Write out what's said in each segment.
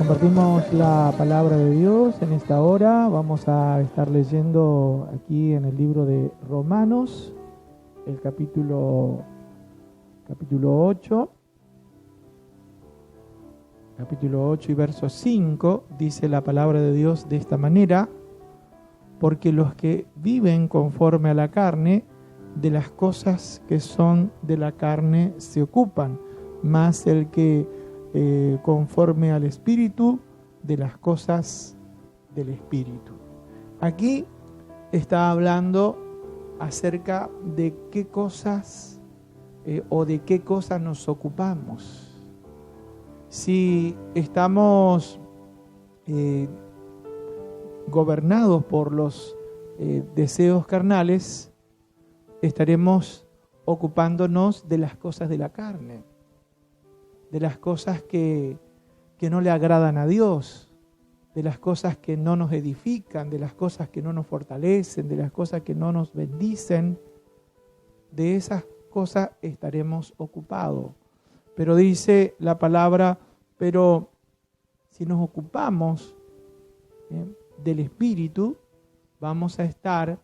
Compartimos la palabra de Dios en esta hora. Vamos a estar leyendo aquí en el libro de Romanos, el capítulo 8. Capítulo 8 y verso 5, dice la palabra de Dios de esta manera: porque los que viven conforme a la carne, de las cosas que son de la carne se ocupan, mas el que conforme al Espíritu, de las cosas del Espíritu. Aquí está hablando acerca de qué cosas o de qué cosas nos ocupamos. Si estamos gobernados por los deseos carnales, estaremos ocupándonos de las cosas de la carne, de las cosas que no le agradan a Dios, de las cosas que no nos edifican, de las cosas que no nos fortalecen, de las cosas que no nos bendicen. De esas cosas estaremos ocupados. Pero dice la palabra, pero si nos ocupamos del Espíritu, vamos a estar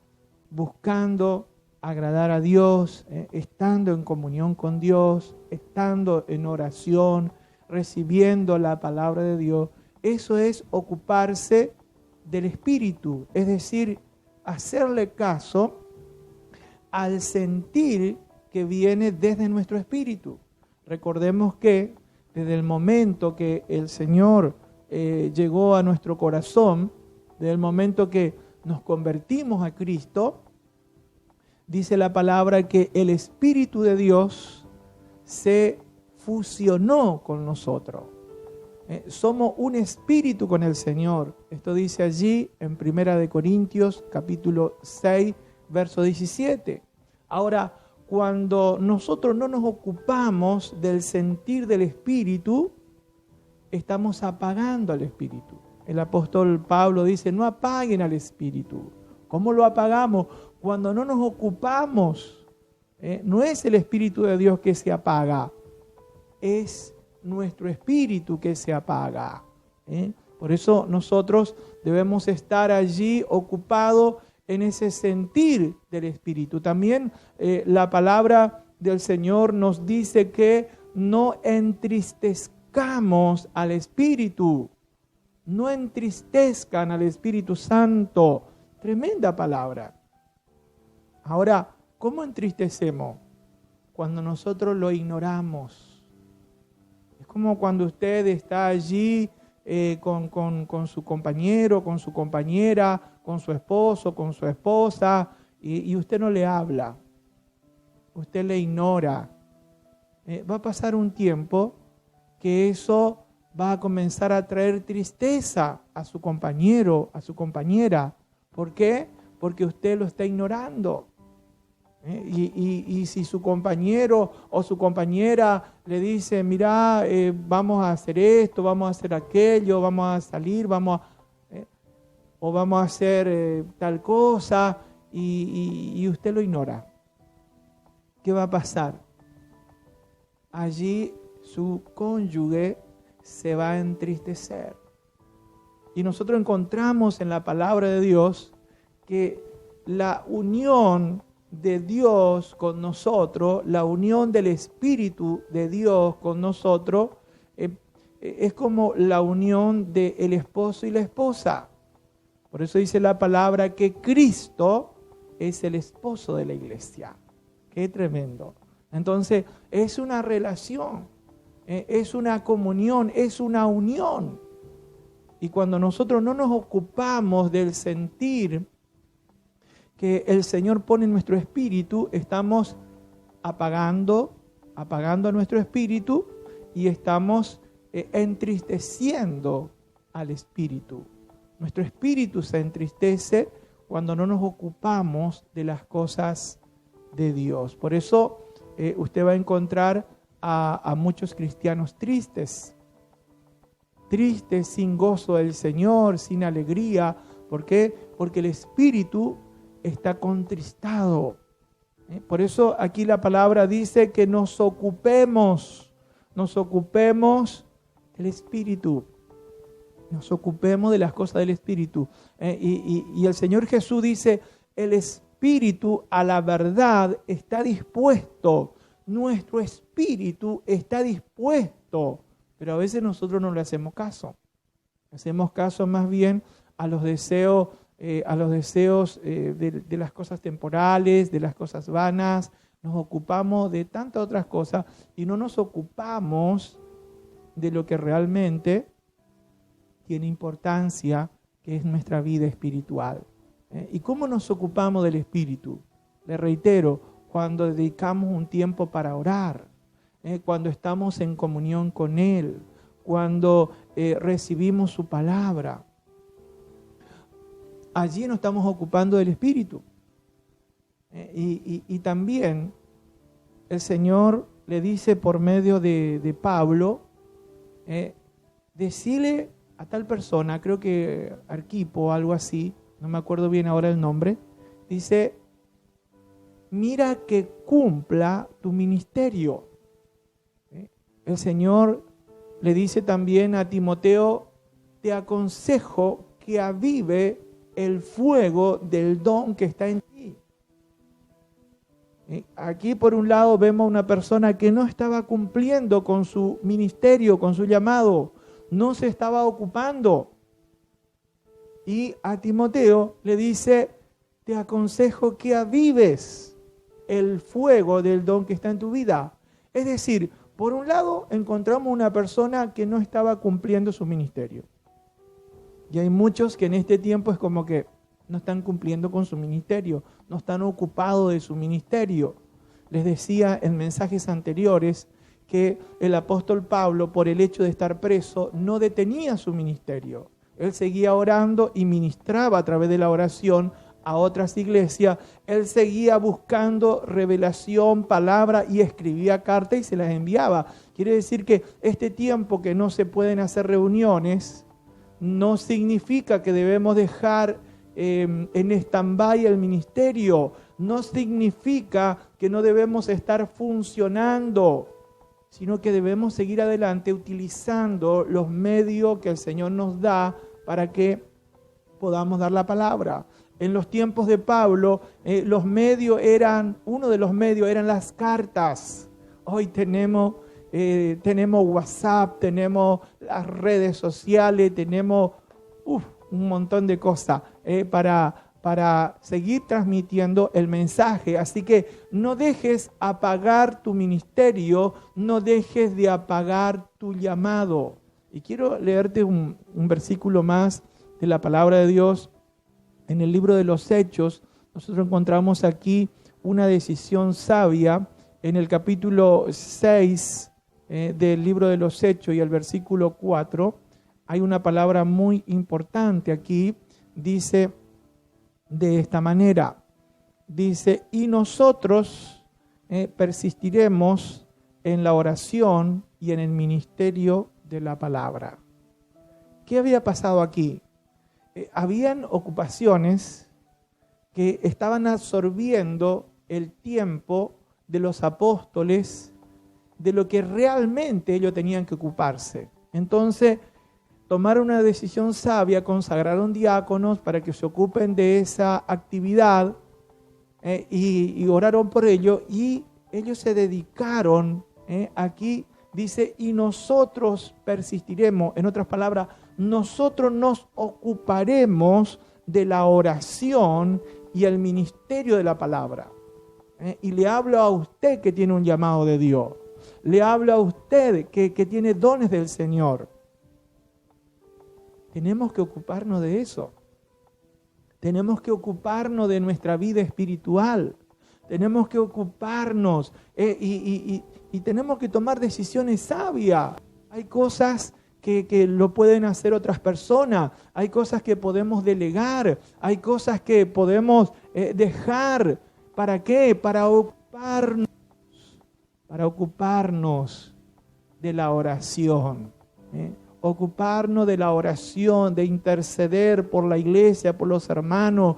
buscando agradar a Dios, estando en comunión con Dios, estando en oración, recibiendo la palabra de Dios. Eso es ocuparse del Espíritu, es decir, hacerle caso al sentir que viene desde nuestro espíritu. Recordemos que desde el momento que el Señor llegó a nuestro corazón, desde el momento que nos convertimos a Cristo, dice la palabra que el Espíritu de Dios se fusionó con nosotros. Somos un espíritu con el Señor. Esto dice allí en 1 Corintios capítulo 6, verso 17. Ahora, cuando nosotros no nos ocupamos del sentir del Espíritu, estamos apagando al Espíritu. El apóstol Pablo dice, no apaguen al Espíritu. ¿Cómo lo apagamos? Cuando no nos ocupamos. No es el Espíritu de Dios que se apaga, es nuestro espíritu que se apaga. Por eso nosotros debemos estar allí ocupados en ese sentir del Espíritu. También la palabra del Señor nos dice que no entristezcamos al Espíritu. No entristezcan al Espíritu Santo. Tremenda palabra. Ahora, ¿cómo entristecemos? Cuando nosotros lo ignoramos. Es como cuando usted está allí con su compañero, con su compañera, con su esposo, con su esposa, y usted no le habla. Usted le ignora. Va a pasar un tiempo que eso va a comenzar a traer tristeza a su compañero, a su compañera. ¿Por qué? Porque usted lo está ignorando. Y si su compañero o su compañera le dice, mira, vamos a hacer esto, vamos a hacer aquello, vamos a salir, o vamos a hacer tal cosa, y usted lo ignora, ¿qué va a pasar? Allí su cónyuge se va a entristecer. Y nosotros encontramos en la palabra de Dios que la unión de Dios con nosotros, la unión del Espíritu de Dios con nosotros, es como la unión del esposo y la esposa. Por eso dice la palabra que Cristo es el esposo de la iglesia. Qué tremendo. Entonces, es una relación, es una comunión, es una unión. Y cuando nosotros no nos ocupamos del sentir que el Señor pone en nuestro espíritu, estamos apagando nuestro espíritu y estamos entristeciendo al espíritu. Nuestro espíritu se entristece cuando no nos ocupamos de las cosas de Dios. Por eso usted va a encontrar a muchos cristianos tristes, sin gozo del Señor, sin alegría. ¿Por qué? Porque el espíritu está contristado. Por eso aquí la palabra dice que nos ocupemos del Espíritu. nos ocupemos de las cosas del Espíritu. Y el Señor Jesús dice, el Espíritu a la verdad está dispuesto. Nuestro espíritu está dispuesto, pero a veces nosotros no le hacemos caso. Hacemos caso más bien a los deseos, de las cosas temporales, de las cosas vanas. Nos ocupamos de tantas otras cosas y no nos ocupamos de lo que realmente tiene importancia, que es nuestra vida espiritual. ¿Y cómo nos ocupamos del espíritu? Le reitero, cuando dedicamos un tiempo para orar, cuando estamos en comunión con Él, cuando recibimos su palabra. Allí nos estamos ocupando del espíritu. Y también el Señor le dice por medio de Pablo, decirle a tal persona, creo que Arquipo o algo así, no me acuerdo bien ahora el nombre, dice, mira que cumpla tu ministerio. El Señor le dice también a Timoteo, te aconsejo que avive el fuego del don que está en ti. Aquí por un lado vemos una persona que no estaba cumpliendo con su ministerio, con su llamado, no se estaba ocupando. Y a Timoteo le dice, te aconsejo que avives el fuego del don que está en tu vida. Es decir, por un lado encontramos una persona que no estaba cumpliendo su ministerio. Y hay muchos que en este tiempo es como que no están cumpliendo con su ministerio, no están ocupados de su ministerio. Les decía en mensajes anteriores que el apóstol Pablo, por el hecho de estar preso, no detenía su ministerio. Él seguía orando y ministraba a través de la oración a otras iglesias. Él seguía buscando revelación, palabra, y escribía cartas y se las enviaba. Quiere decir que este tiempo que no se pueden hacer reuniones, no significa que debemos dejar en stand-by el ministerio. No significa que no debemos estar funcionando, sino que debemos seguir adelante utilizando los medios que el Señor nos da para que podamos dar la palabra. En los tiempos de Pablo, uno de los medios eran las cartas. Hoy tenemos WhatsApp, tenemos las redes sociales, tenemos un montón de cosas para seguir transmitiendo el mensaje. Así que no dejes apagar tu ministerio, no dejes de apagar tu llamado. Y quiero leerte un versículo más de la palabra de Dios. En el libro de los Hechos, nosotros encontramos aquí una decisión sabia en el capítulo 6 del libro de los Hechos y el versículo 4. Hay una palabra muy importante aquí. Dice de esta manera, dice, y nosotros persistiremos en la oración y en el ministerio de la palabra. ¿Qué había pasado aquí? Habían ocupaciones que estaban absorbiendo el tiempo de los apóstoles, de lo que realmente ellos tenían que ocuparse. Entonces, tomaron una decisión sabia, consagraron diáconos para que se ocupen de esa actividad y oraron por ello, y ellos se dedicaron, aquí dice, y nosotros persistiremos, en otras palabras, nosotros nos ocuparemos de la oración y el ministerio de la palabra. Y le hablo a usted que tiene un llamado de Dios, le hablo a usted que tiene dones del Señor. Tenemos que ocuparnos de eso. Tenemos que ocuparnos de nuestra vida espiritual. Tenemos que ocuparnos y tenemos que tomar decisiones sabias. Hay cosas que lo pueden hacer otras personas. Hay cosas que podemos delegar. Hay cosas que podemos dejar. ¿Para qué? Para ocuparnos de la oración. Ocuparnos de la oración, de interceder por la iglesia, por los hermanos,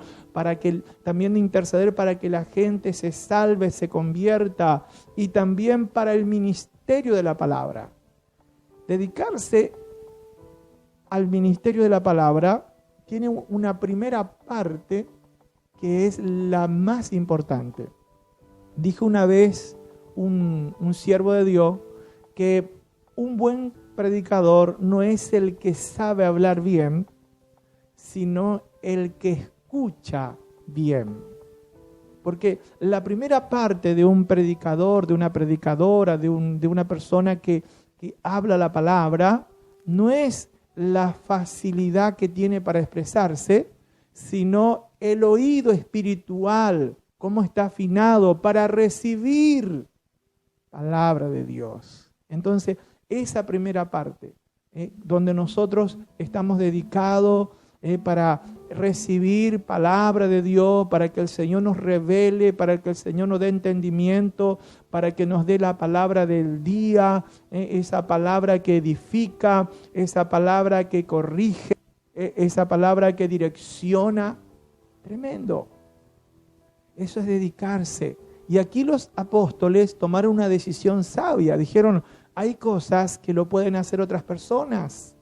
también de interceder para que la gente se salve, se convierta, y también para el ministerio de la palabra. Dedicarse al ministerio de la palabra, tiene una primera parte que es la más importante. Dijo una vez un siervo de Dios que un buen predicador no es el que sabe hablar bien, sino el que escucha bien. Porque la primera parte de un predicador, de una predicadora, de una persona que habla la palabra, no es la facilidad que tiene para expresarse, sino el oído espiritual, cómo está afinado para recibir palabra de Dios. Entonces, esa primera parte, donde nosotros estamos dedicados para recibir palabra de Dios, para que el Señor nos revele, para que el Señor nos dé entendimiento, para que nos dé la palabra del día, esa palabra que edifica, esa palabra que corrige, esa palabra que direcciona. Tremendo. Eso es dedicarse. Y aquí los apóstoles tomaron una decisión sabia. Dijeron, hay cosas que lo pueden hacer otras personas.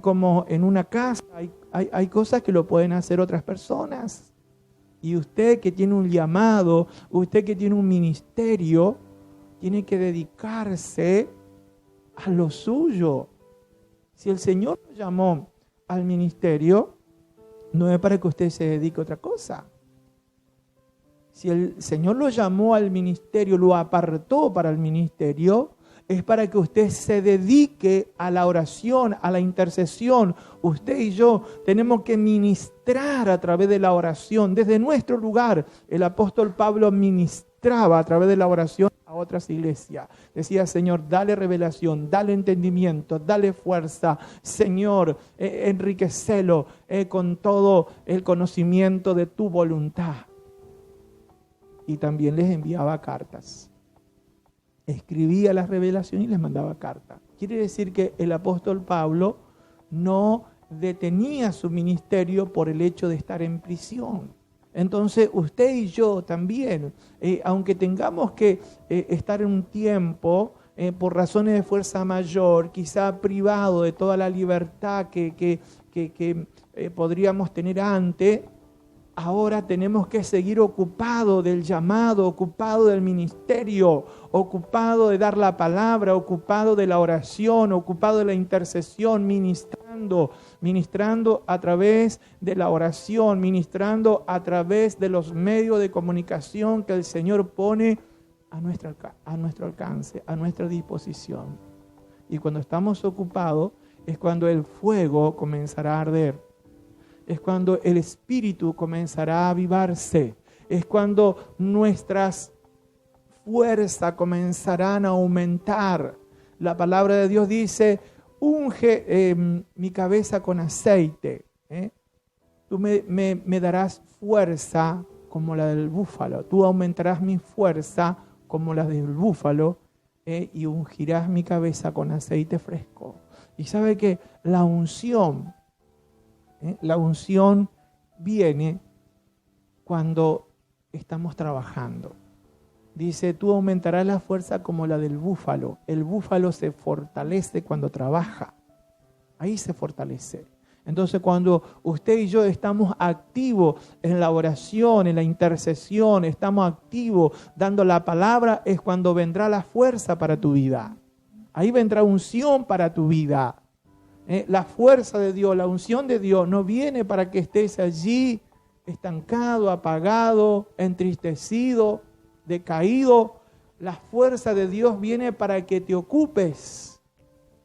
Como en una casa, hay cosas que lo pueden hacer otras personas. Y usted que tiene un llamado, usted que tiene un ministerio, tiene que dedicarse a lo suyo. Si el Señor lo llamó al ministerio, no es para que usted se dedique a otra cosa. Si el Señor lo llamó al ministerio, lo apartó para el ministerio, es para que usted se dedique a la oración, a la intercesión. Usted y yo tenemos que ministrar a través de la oración. Desde nuestro lugar, el apóstol Pablo ministraba a través de la oración a otras iglesias. Decía, Señor, dale revelación, dale entendimiento, dale fuerza. Señor, enriquecelo con todo el conocimiento de tu voluntad. Y también les enviaba cartas. Escribía las revelaciones y les mandaba cartas. Quiere decir que el apóstol Pablo no detenía su ministerio por el hecho de estar en prisión. Entonces usted y yo también, aunque tengamos que estar en un tiempo por razones de fuerza mayor, quizá privado de toda la libertad que podríamos tener antes, ahora tenemos que seguir ocupado del llamado, ocupado del ministerio, ocupado de dar la palabra, ocupado de la oración, ocupado de la intercesión, ministrando a través de la oración, ministrando a través de los medios de comunicación que el Señor pone a nuestro alcance, a nuestra disposición. Y cuando estamos ocupados es cuando el fuego comenzará a arder. Es cuando el espíritu comenzará a avivarse. Es cuando nuestras fuerzas comenzarán a aumentar. La palabra de Dios dice, unge mi cabeza con aceite. Tú me darás fuerza como la del búfalo. Tú aumentarás mi fuerza como la del búfalo y ungirás mi cabeza con aceite fresco. Y sabe que la unción viene cuando estamos trabajando. Dice, tú aumentarás la fuerza como la del búfalo. El búfalo se fortalece cuando trabaja. Ahí se fortalece. Entonces, cuando usted y yo estamos activos en la oración, en la intercesión, estamos activos dando la palabra, es cuando vendrá la fuerza para tu vida. Ahí vendrá unción para tu vida. La fuerza de Dios, la unción de Dios no viene para que estés allí estancado, apagado, entristecido, decaído. La fuerza de Dios viene para que te ocupes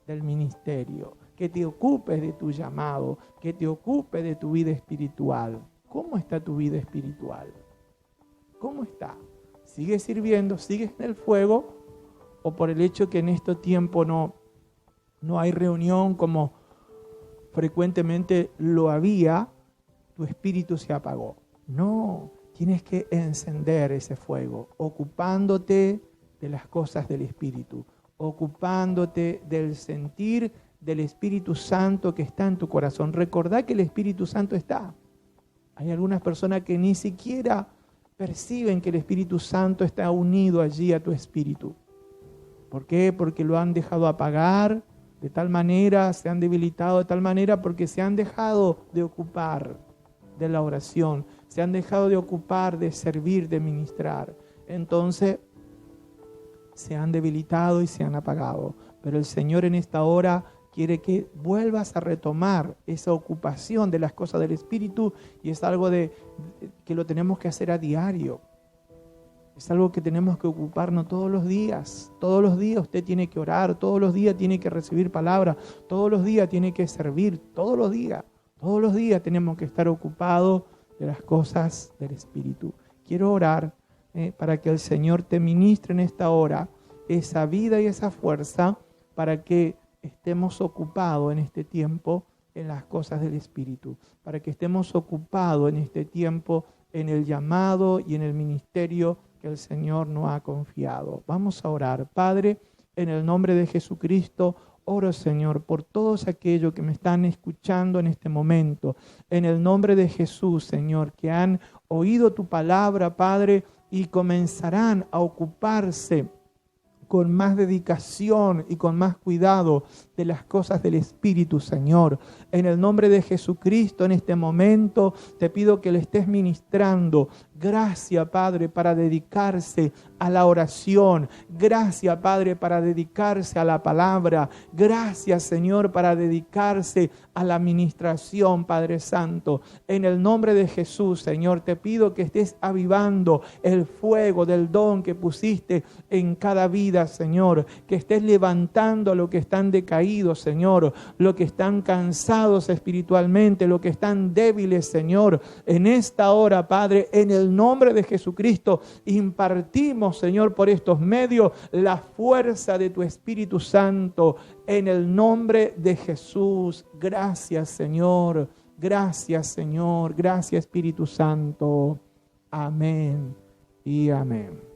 del ministerio, que te ocupes de tu llamado, que te ocupes de tu vida espiritual. ¿Cómo está tu vida espiritual? ¿Cómo está? ¿Sigues sirviendo? ¿Sigues en el fuego? ¿O por el hecho que en este tiempo no hay reunión como frecuentemente lo había, tu espíritu se apagó? No, tienes que encender ese fuego, ocupándote de las cosas del Espíritu, ocupándote del sentir del Espíritu Santo que está en tu corazón. Recordá que el Espíritu Santo está. Hay algunas personas que ni siquiera perciben que el Espíritu Santo está unido allí a tu espíritu. ¿Por qué? Porque lo han dejado apagar de tal manera, se han debilitado de tal manera porque se han dejado de ocupar de la oración, se han dejado de ocupar de servir, de ministrar. Entonces se han debilitado y se han apagado. Pero el Señor en esta hora quiere que vuelvas a retomar esa ocupación de las cosas del Espíritu, y es algo que lo tenemos que hacer a diario. Es algo que tenemos que ocuparnos todos los días. Todos los días usted tiene que orar, todos los días tiene que recibir palabra, todos los días tiene que servir, todos los días tenemos que estar ocupados de las cosas del Espíritu. Quiero orar para que el Señor te ministre en esta hora esa vida y esa fuerza para que estemos ocupados en este tiempo en las cosas del Espíritu, para que estemos ocupados en este tiempo en el llamado y en el ministerio que el Señor nos ha confiado. Vamos a orar. Padre, en el nombre de Jesucristo, oro, Señor, por todos aquellos que me están escuchando en este momento. En el nombre de Jesús, Señor, que han oído tu palabra, Padre, y comenzarán a ocuparse con más dedicación y con más cuidado de las cosas del Espíritu, Señor. En el nombre de Jesucristo, en este momento, te pido que le estés ministrando. Gracias, Padre, para dedicarse a la oración. Gracias, Padre, para dedicarse a la palabra. Gracias, Señor, para dedicarse a la administración, Padre Santo. En el nombre de Jesús, Señor, te pido que estés avivando el fuego del don que pusiste en cada vida, Señor. Que estés levantando a los que están decaídos, Señor. Los que están cansados espiritualmente, los que están débiles, Señor. En esta hora, Padre, en el nombre de Jesucristo, impartimos, Señor, por estos medios la fuerza de tu Espíritu Santo. En el nombre de Jesús. Gracias, Señor. Gracias, Señor. Gracias, Espíritu Santo. Amén y amén.